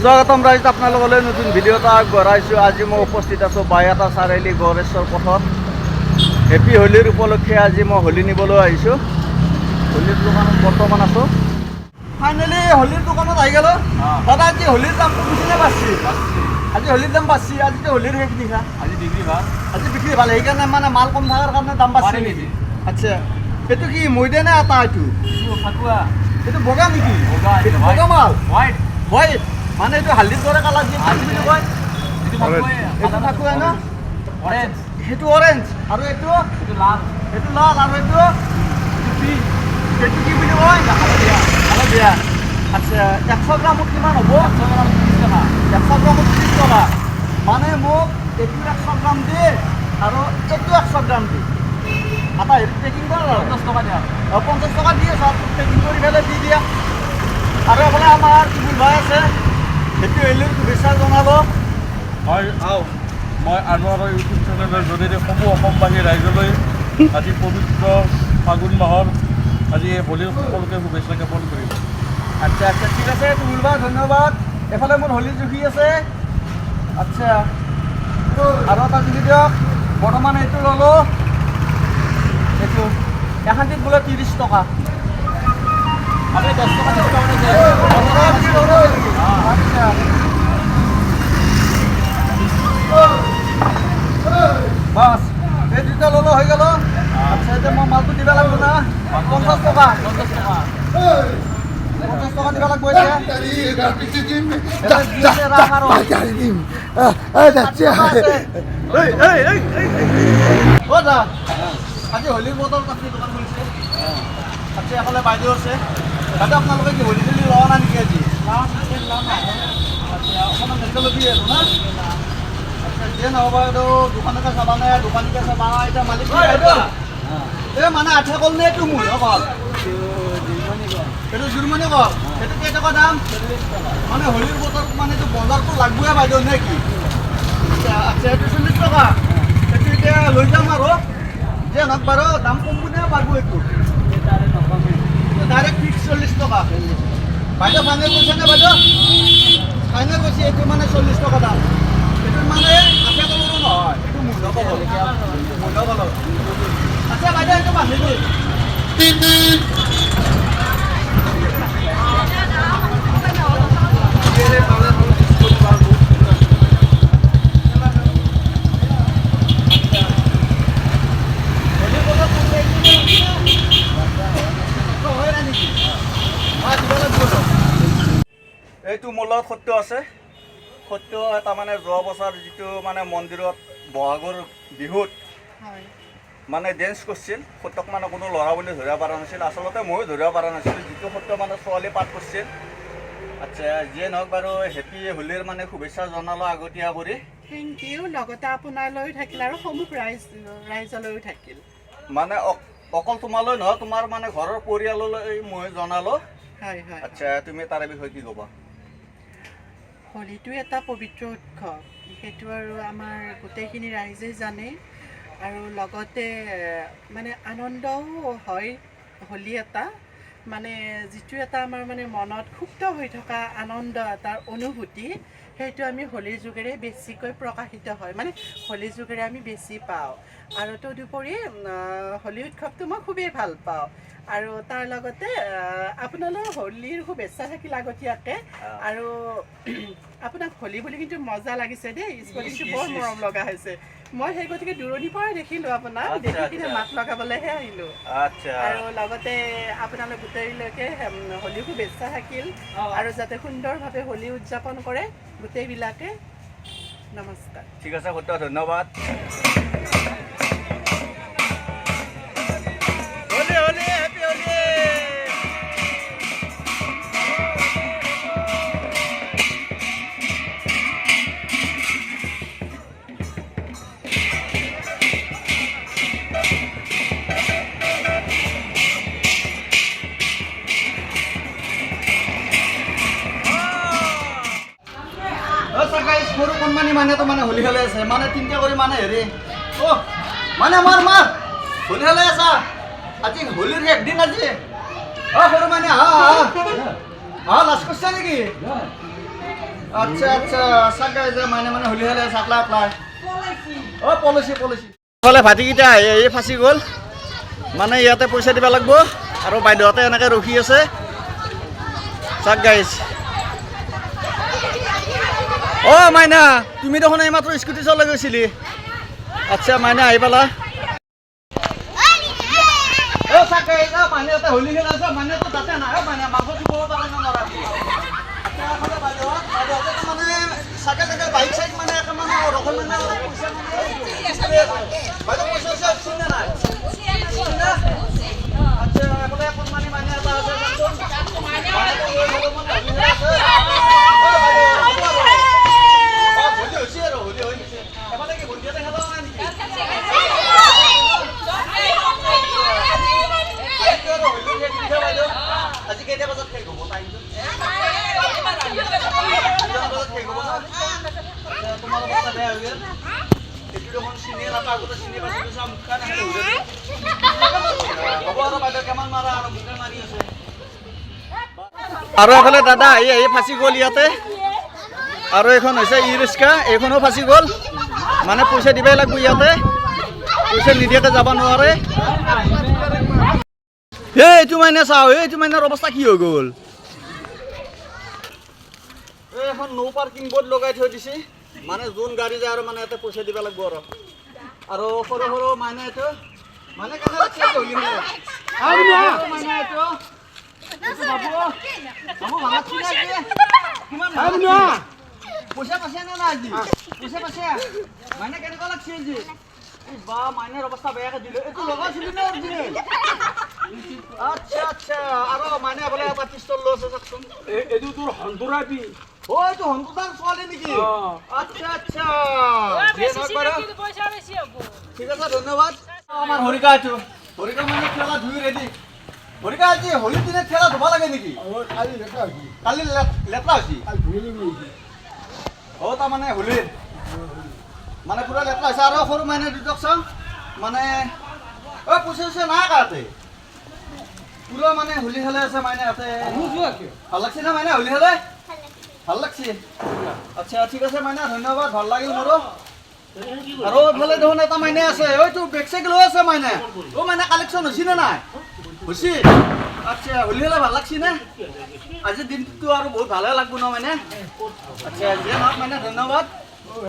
স্বাগতম ৰাইজ, আপোনালোকলৈ নতুন ভিডিঅ' এটা আগবঢ়াইছোঁ। আজি মই উপস্থিত আছোঁ বাইহাটা চাৰিআলি গড়েশ্বৰ পথত। হেপী হোলীৰ উপলক্ষে আজি মই হোলী নিবলৈ আহিছোঁ। হোলীৰ দোকানত বৰ্তমান আছোঁ। ফাইনেলি হোলীৰ দোকানত আহি গ'লোঁ। দাদা আজি হোলীৰ দামটো বেছিনে বাঢ়ছি? আজি হোলীৰ দাম বাঢ়ছি। আজিতো হোলীৰ শেষ নিশা। আজি বিক্ৰী ভাল, সেইকাৰণে মানে মাল কম থকাৰ কাৰণে দাম বাঢ়ছি নেকি? আচ্ছা, এইটো কি মৈদা নে আটা? এইটো বগা নেকি? বগা মাল হোৱাইট মানে এইটো হালধিৰ দৰে কালাৰ দিয়ে বুলি কয়। এইটো ফাকুৱা ন? সেইটো অৰেঞ্জ আৰু এইটো লাল আৰু এইটো কি বুলি কয়? হালধীয়া। আচ্ছা, 100 গ্ৰামত কিমান হ'ব? 100 গ্ৰামত 30 টকা। মানে মোক এইটো 100 গ্ৰাম দিয়ে আৰু এইটো 100 গ্ৰাম দিয়ে। এটা হেৰি পেকিং কৰা 50 টকা দিয়া। 50 টকা দিয়ে চব পেকিং কৰি পেলাই দি দিয়া। আৰু এইফালে আমাৰ কিবুল ভাই আছে, হেপী হোলীৰ শুভেচ্ছা জনাব। হয়, মই আনোৱাৰৰ ইউটিউব চেনেলৰ জৰিয়তে সমূহ অসমবাসী ৰাইজলৈ আজি পবিত্ৰ ফাগুন মাহৰ আজি হোলীৰ সকলোকে শুভেচ্ছা জ্ঞাপন কৰিম। আচ্ছা, ঠিক আছে তুমুল বা ধন্যবাদ। এফালে মোৰ হোলী জুখি আছে। আচ্ছা, আৰু এটা জুখি দিয়ক। বৰ্তমান এইটো ল'লোঁ, এইটো এখানটিত বোলে 30 টকা। আপুনি 10 টকা ডিছকাউণ্ট আছে। আচ্ছা, বাছ এই দুটা ল'লোঁ, হৈ গ'ল। আচ্ছা, এতিয়া মই মালটো দিব লাগিব না? 50 টকা। 50 টকা দিব লাগিব এতিয়া। আজি হোলীৰ বতৰত আপুনি দোকান খুলিছে? আচ্ছা, এফালে বাইদেউ আছে। বাইদেউ আপোনালোকে কি হোলী চলি লোৱা নাই নেকি আজি? আচ্ছা, অকণমান দেৰিকৈ ল'বি আৰু না? আচ্ছা, যিয়ে নহ'ব এইটো দোকানকে চাবা নাই, দোকানীকে চাবা নাই, এতিয়া মালিক বাইদেউ এই মানে আঠা কল নে এইটো মোৰ অকল? এইটো জুৰমনি কল। সেইটো কেইটকা দাম? মানে হোলীৰ বতৰত মানে এইটো বজাৰটো লাগবই বাইদেউ নে কি? আচ্ছা, এইটো 40 টকা। এইটো এতিয়া লৈ যাম আৰু যে নহওক বাৰু দাম কম কোনে পাৰব? এইটো ডাইৰেক্ট ফিক্স 40 টকা। বাইদেউ ফাইনেল কৈছে নে? বাইদেউ ফাইনেল কৈছে এইটো মানে 40 টকা দাম। এইটো মানে আঠা কলৰো নহয়, এইটো মূল্য কল। আচ্ছা বাইদেউ, এইটো বান্ধি দিম। এইটো মোৰ লগত সত্য আছে। সত্য তাৰমানে যোৱা বছৰ যিটো মানে মন্দিৰত বহাগৰ বিহুত মানে ডেন্স কৰিছিল, সত্যক মানে কোনো ল'ৰা বুলি ধৰিব পৰা নাছিল। আচলতে ময়ো ধৰিব পৰা নাছিলোঁ, যিটো সত্য মানে ছোৱালী পাঠ কৰিছিল। আচ্ছা, যিয়ে নহওক বাৰু হেপী হোলীৰ মানে শুভেচ্ছা জনালোঁ আগতীয়া কৰি। Thank you. লগতে আপোনালৈও থাকিল আৰু সমূহ ৰাইজলৈও থাকিল। মানে অকল তোমালৈ নহয়, তোমাৰ মানে ঘৰৰ পৰিয়াললৈ মই জনালোঁ। হয়। আচ্ছা, তুমি তাৰে বিষয়ে কি ক'বা? হোলীটো এটা পবিত্ৰ উৎসৱ, সেইটো আৰু আমাৰ গোটেইখিনি ৰাইজে জানে। আৰু লগতে মানে আনন্দও হয়। হোলী এটা মানে যিটো এটা আমাৰ মানে মনত সুপ্ত হৈ থকা আনন্দ এটাৰ অনুভূতি, সেইটো আমি হোলীৰ যোগেৰে বেছিকৈ প্ৰকাশিত হয়, মানে হোলীৰ যোগেৰে আমি বেছি পাওঁ। আৰু তদুপৰি হোলী উৎসৱটো মই খুবেই ভাল পাওঁ। আৰু তাৰ লগতে আপোনালোকৰ হোলীৰ শুভেচ্ছা থাকিল আগতীয়াকৈ। আৰু আপোনাক হোলী বুলি কিন্তু মজা লাগিছে দেই, স্পৰ্টিংটো বৰ মৰম লগা হৈছে। মই সেই গতিকে দূৰণিৰ পৰাই দেখিলোঁ আপোনাক, দেখি কিনে মাত লগাবলৈহে আহিলোঁ। আৰু লগতে আপোনালোক গোটেইলৈকে হোলীৰ শুভেচ্ছা থাকিল আৰু যাতে সুন্দৰভাৱে হোলী উদযাপন কৰে গোটেইবিলাকে। নমস্কাৰ। ঠিক আছে সত্য, ধন্যবাদ। সৰু কণমানি মানুহেতো মানে হোলী খেলাই আছে, মানে তিনিটা কৰি মানে হেৰি মানে মাৰ হোলী খেলাই আছা। আজি হোলীৰ একদিন আজি সৰু মানে লাজ কৰিছা নেকি? আচ্ছা আচ্ছা চাগে যে মানে হোলী হ'লে চাকলা এপ্লাই অ' পলিচি ফালে ভাটিকেইটা এই ফাঁচি গ'ল মানে ইয়াতে পইচা দিব লাগিব আৰু বাইদেউহঁতে এনেকৈ ৰখি আছে চাক গাইজ অ' মাইনা তুমি দেখোন এইমাত্ৰ স্কুটি চলাই গৈছিলি আচ্ছা মাইনা আহি পালা অ' চাক গাইজ মাইনা ইয়াতে হোলী খেল আছে মাইনাটো তাতে নাই অ' মাইনা মাংস দিব পাৰে না নৰা আচ্ছা বাইদেউহঁতে মানে চাকে চাকে বাইক চাইক মানে মানে ৰখল মানে পইচা মানে বাইদেউ পইচা আছে চিন্তা নাই আচ্ছা এফালে কোনমানি মানে এটা আছে আজি কেইটা বজাত শেষ হ'ব টাইমটো তোমাৰ অৱস্থা বেয়া হৈ গ'ল এইটো দেখোন চিনি নাপাওঁ আগতে চিনি পাইছিলোঁ চা মুখা নাখালে হ'ব আৰু বাইদেউ কেমান মাৰা আৰু মুখে মাৰি আছে আৰু এফালে দাদা আহি ফাঁচি গ'ল ইয়াতে আৰু এইখন হৈছে ই ৰিক্সা এইখনো ফাঁচি গ'ল মানে পইচা দিবই লাগিব ইয়াতে পইচা নিদিয়াকৈ যাব নোৱাৰে এইটো মানে চাওঁ এইটো মাইনাৰ অৱস্থা কি হৈ গ'ল এখন নো পাৰ্কিং বোৰ্ড লগাই থৈ দিছে মানে যোন গাড়ী যায় আৰু মানে ইয়াতে পইচা দিব লাগিব আৰু সৰু সৰু মাইনা এইটো মানে পইচা পাইছে নে নাই আজি পইচা পাইছে মাইনা কেনেকুৱা লাগছে আজি বা মাইনাৰ অৱস্থা বেয়াকৈ দিলে এইটো লগাইছিলি নে অৰিজিনেল আচ্ছা আচ্ছা আৰু মাইনা বোলে এটা পিষ্টল লৈ আছে চাওকচোন এইটো তোৰ সন্তৰাবি ও এইটো হংকুতাৰ ছোৱালী নেকি আচ্ছা আচ্ছা ঠিক আছে ধন্যবাদ আমাৰ হৰিকা এইটো হৰিকা মানে খেলা ধুই ৰেডি হৰিকা আজি হোলীৰ দিনে খেলা ধুব লাগে নেকি কালি লেতেৰা হৈছে অ' তাৰমানে হোলীৰ মানে পুৰা লেতেৰা হৈছে আৰু সৰু মাইনে দুটক চাওঁ মানে অ' পইচা চইচা নাই কাতে পুৰা মানে হোলী খেলে আছে মাইনে ইয়াতে ভাল লাগছে না মাইনে হোলী খেলে ভাল লাগছে আচ্ছা ঠিক আছে মাইনা ধন্যবাদ ভাল লাগিল মোৰো আৰু এইফালে দেখোন এটা মাইনে আছে ঐটো বেগ চেগ লৈ আছে মাইনে অ' মাইনা কালেকশ্যন হৈছে নে নাই হৈছে আচ্ছা হোলী খেলে ভাল লাগছে নে আজিৰ দিনটো আৰু বহুত ভালে লাগব ন মাইনে আচ্ছা যিয়ে নহওক মাইনে ধন্যবাদ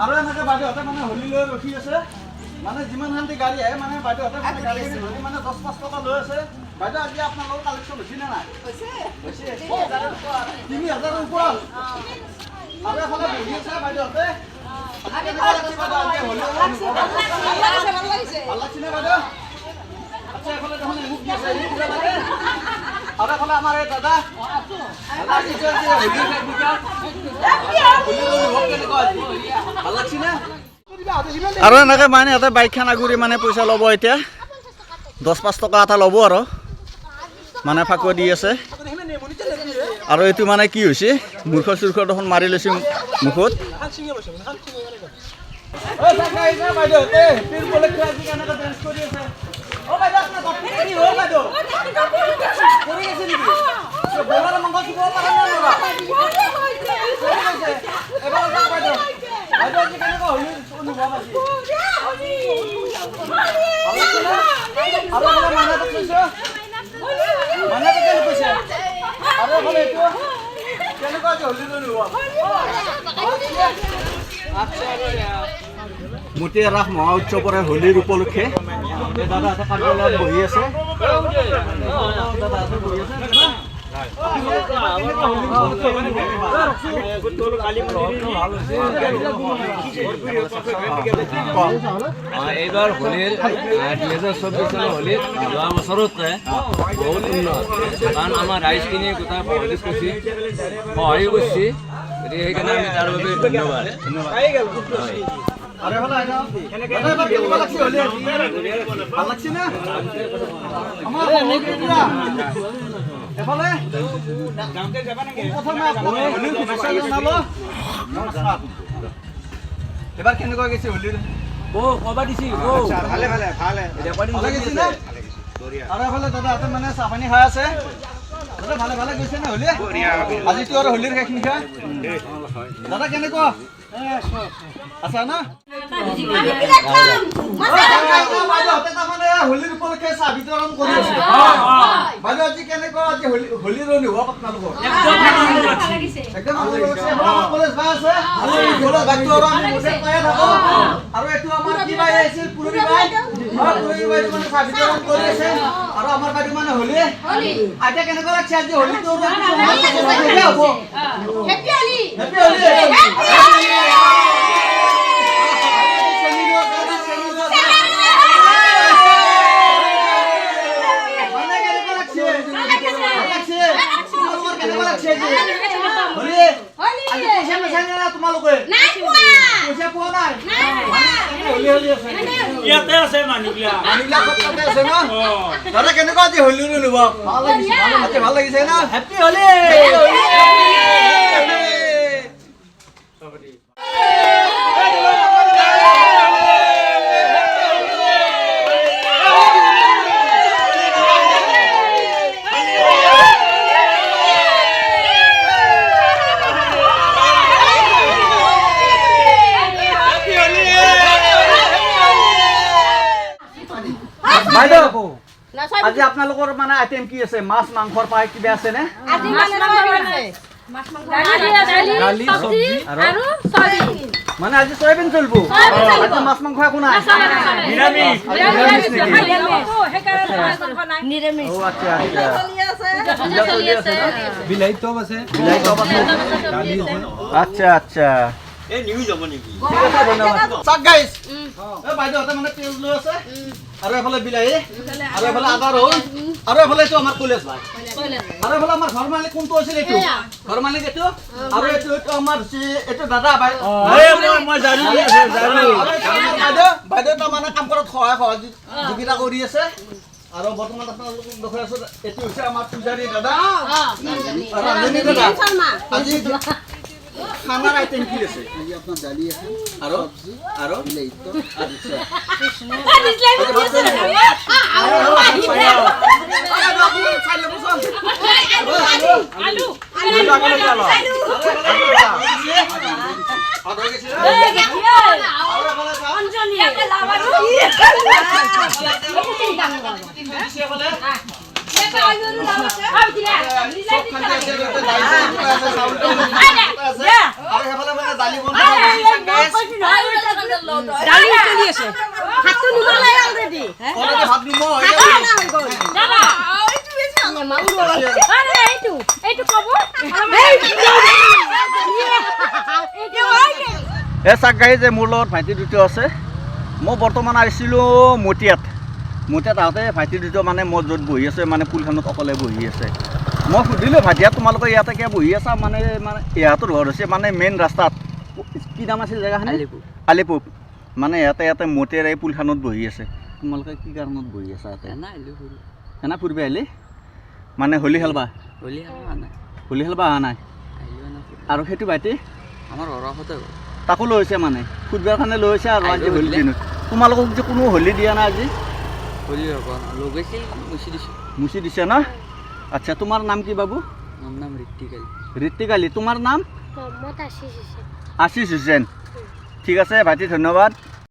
আৰু এনেকৈ বাইদেউহঁতে মানে হোলী লৈ ৰখি আছে মানে যিমান শান্তি গাড়ী আহে মানে বাইদেউহঁতে মানে গাড়ী ধৰি মানে 10-5 টকা লৈ আছে বাইদেউ আজি আপোনালোকৰ কালেকশ্যন হৈছে নে নাই হৈছে 3,000ৰ ওপৰত আৰু এফালে বহি আছে বাইদেউহঁতে ভাল লাগছে নে বাইদেউ আচ্ছা এফালে দেখোন মোক দি আছে আৰু এফালে আমাৰ এই দাদা ভাল লাগছে নে আৰু এনেকৈ মানে ইয়াতে বাইকখন আগুৰি মানে পইচা ল'ব এতিয়া 10-5 টকা এটা ল'ব আৰু মানে ফাকুৱা দি আছে আৰু এইটো মানে কি হৈছে মূৰ্খ চূৰ্খ দেখোন মাৰি লৈছে মুখত মতিয়া ৰাস মহা উৎসৱৰে হোলীৰ উপলক্ষে দাদা এটা পাগলাত বহি আছে এইবাৰ হোলীৰ 2024 চনৰ হোলীত যোৱা বছৰতকৈ বহুত উন্নত কাৰণ আমাৰ ৰাইজখিনিয়ে গোটেই সহযোগ কৰিছে সহায়ো কৰিছে গতিকে সেইকাৰণে আমি তাৰ বাবে ধন্যবাদ এবাৰ কেনেকুৱা গৈছে হোলীৰ কবাৰ দিছি ভালে ভালে ভালে আৰু এফালে দাদা মানে চাহ পানী খাই আছে দাদা ভালে ভালে গৈছে না হলি আজিতো আৰু হলিৰ শেষ নিশা দাদা কেনেকুৱা আছা না হলিৰ উপলক্ষে চাহ বিতৰণ কৰি আছে বাইদেউ আজি কেনেকুৱা আজি হলিৰ অনুভৱ আপোনালোকৰ একদম কলেজ বাই আছে আৰু এইটো আমাৰ কি বাই আহিছিল পুৰণি বাই পুৰণি বাই মানে চাহ বিতৰণ কৰি আছে আৰু আমাৰ বাইদেউ মানে হলি আইতা কেনেকুৱা লাগছে আজি হলিটো হ'ব হেপী হলি হেপী হলি দাদা কেনেকুৱা আজি হলি ভাল লাগিছে না হেপী হলি বাইদেউ আজি আপোনালোকৰ মানে আইটেম কি আছে মাছ মাংসৰ পাই কিবা আছে নে মানে আজি সয়াবিন চলবো আজি মাছ মাংস একো নাই নিৰামিষ ও আচ্ছা আচ্ছা বিলাহী টপ আছে আচ্ছা আচ্ছা এই নিউজ হ'ব নেকি ঠিক আছে ধন্যবাদ চাক গাইস এই বাইদেউতে মানে তেল লৈ আছে আৰু এফালে বিলাহী আৰু এফালে আদা ৰহুন আৰু এফালে এইটো আমাৰ কলেজ ভাই আৰু এফালে আমাৰ ঘৰ মালিক কোনটো আছিল এইটো ঘৰ মালিক এইটো আৰু এইটো আমাৰ এইটো দাদা ভাই মই জানো বাইদেউ তাৰ মানে কাম কৰাত সহায় সহযোগিতা কৰি আছে আৰু বৰ্তমান আপোনালোকক দেখুৱাই আছো এইটো হৈছে আমাৰ পূজাৰী দাদা ৰান্ধনী দাদা আজি খানাৰ আইটেম কি আছে আজি আপোনাৰ দালি আছে আৰু বিলাহী আচ্ছা আলু চাক গাড়ী যে মোৰ লগত ভাইটি দুটো আছে মই বৰ্তমান আহিছিলোঁ মতিয়াত আহোঁতে ভাইটি দুটো মানে মই য'ত বহি আছে মানে পুলখনত অকলে বহি আছে মই সুধিলোঁ ভাইটিয়া তোমালোকে ইয়াতে কিয় বহি আছা মানে ইহঁতৰ ঘৰ হৈছে মানে মেইন ৰাস্তাত কি নাম আছিল জেগাখিনি আলিপুৰ মানে ইয়াতে মতিয়াৰ এই পুলখনত বহি আছে তোমালোকে কি কাৰণত বহি আছা ইয়াতে এনে ফুৰিব আহিলি মানে হোলী খেলবা অহা নাই আৰু সেইটো ভাইটি আমাৰ ঘৰৰ তাকো লৈ হৈছে মানে ফুটবলৰ কাৰণে লৈ হৈছে আৰু আজি হোলী দিনত তোমালোকক যে কোনো হোলী দিয়া নাই আজি মুচি দিছে ন আচ্ছা তোমাৰ নাম কি বাবু ঋত্বিকালী তোমাৰ নাম আশিষ হুছেইন ঠিক আছে ভাইটি ধন্যবাদ